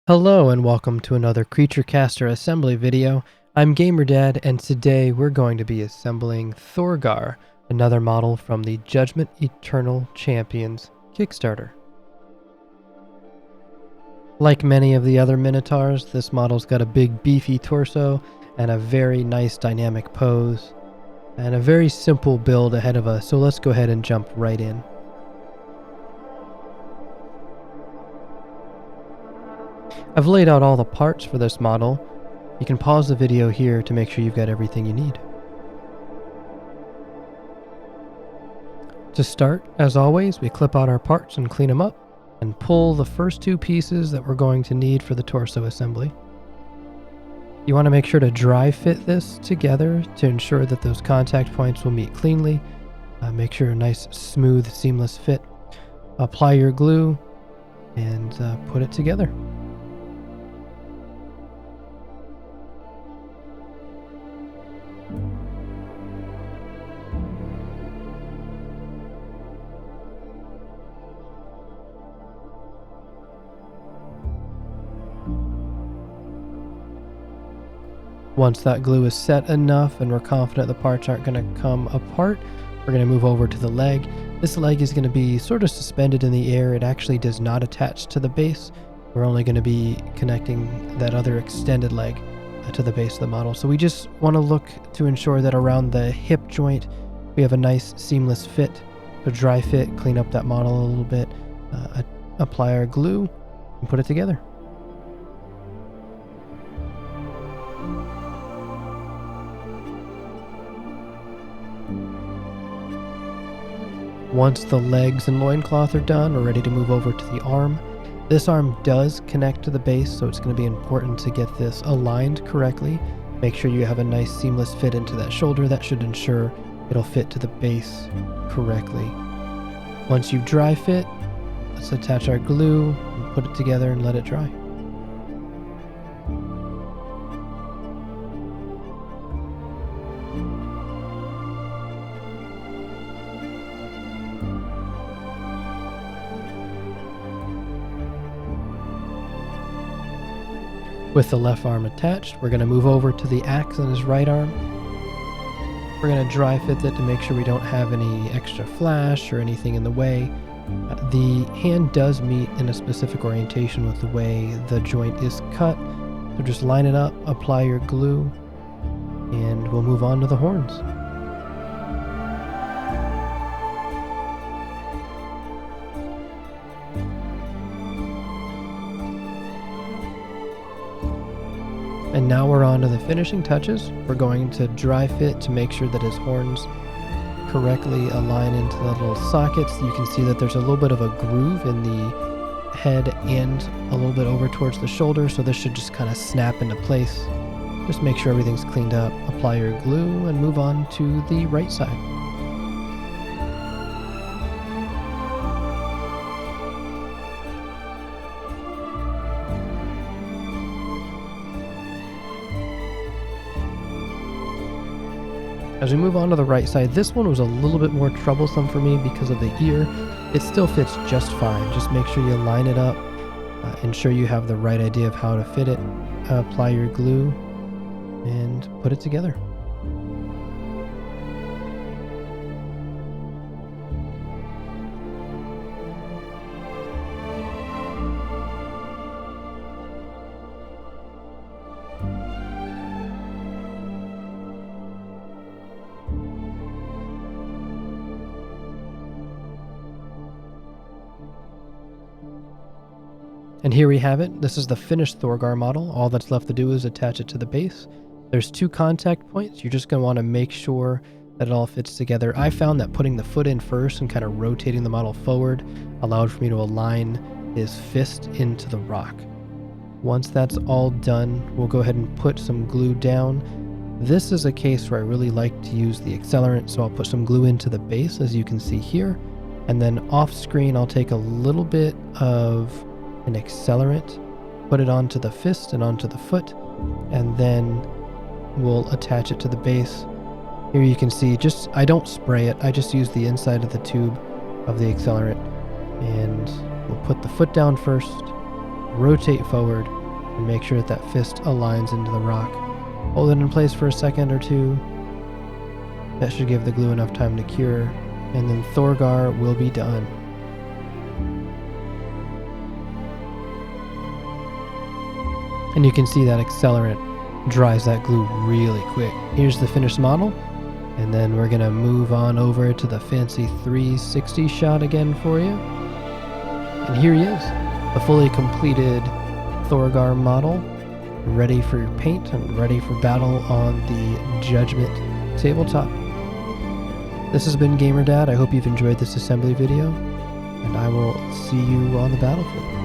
Hello and welcome to another creaturecaster assembly video. I'm GamerDad and today we're going to be assembling Thorgar, another model from the Judgement Eternal Champions Kickstarter. Like many of the other Minotaurs, this model's got a big beefy torso and a very nice dynamic pose, and a very simple build ahead of us, so let's go ahead and jump right in. I've laid out all the parts for this model. You can pause the video here to make sure you've got everything you need. To start, as always, we clip out our parts and clean them up, and pull the first two pieces that we're going to need for the torso assembly. You want to make sure to dry fit this together to ensure that those contact points will meet cleanly. Make sure a nice, smooth, seamless fit. Apply your glue and put it together. Once that glue is set enough and we're confident the parts aren't going to come apart, we're going to move over to the leg. This leg is going to be sort of suspended in the air. It actually does not attach to the base. We're only going to be connecting that other extended leg to the base of the model. So we just want to look to ensure that around the hip joint we have a nice seamless fit. So dry fit, clean up that model a little bit, apply our glue and put it together. Once the legs and loincloth are done, we're ready to move over to the arm. This arm does connect to the base, so it's going to be important to get this aligned correctly. Make sure you have a nice seamless fit into that shoulder. That should ensure it'll fit to the base correctly. Once you've dry fit, let's attach our glue and put it together and let it dry. With the left arm attached, we're going to move over to the axe on his right arm. We're going to dry fit it to make sure we don't have any extra flash or anything in the way. The hand does meet in a specific orientation with the way the joint is cut. So just line it up, apply your glue, and we'll move on to the horns. And now we're on to the finishing touches. We're going to dry fit to make sure that his horns correctly align into the little sockets. You can see that there's a little bit of a groove in the head and a little bit over towards the shoulder, so this should just kind of snap into place. Just make sure everything's cleaned up, apply your glue, and move on to the right side. As we move on to the right side, this one was a little bit more troublesome for me because of the ear. It still fits just fine. Just make sure you line it up, ensure you have the right idea of how to fit it, apply your glue, and put it together. And here we have it. This is the finished Thorgar model. All that's left to do is attach it to the base. There's two contact points. You're just going to want to make sure that it all fits together. I found that putting the foot in first and kind of rotating the model forward allowed for me to align his fist into the rock. Once that's all done, we'll go ahead and put some glue down. This is a case where I really like to use the accelerant, so I'll put some glue into the base, as you can see here. And then off screen, I'll take a little bit of an accelerant, put it onto the fist and onto the foot, and then we'll attach it to the base. Here you can see, I don't spray it, I just use the inside of the tube of the accelerant, and we'll put the foot down first, rotate forward and make sure that that fist aligns into the rock. Hold it in place for a second or two. That should give the glue enough time to cure, and then Thorgar will be done. And you can see that accelerant dries that glue really quick. Here's the finished model, and then we're gonna move on over to the fancy 360 shot again for you. And here he is, a fully completed Thorgar model, ready for your paint and ready for battle on the Judgement tabletop. This has been GamerDad. I hope you've enjoyed this assembly video, and I will see you on the battlefield.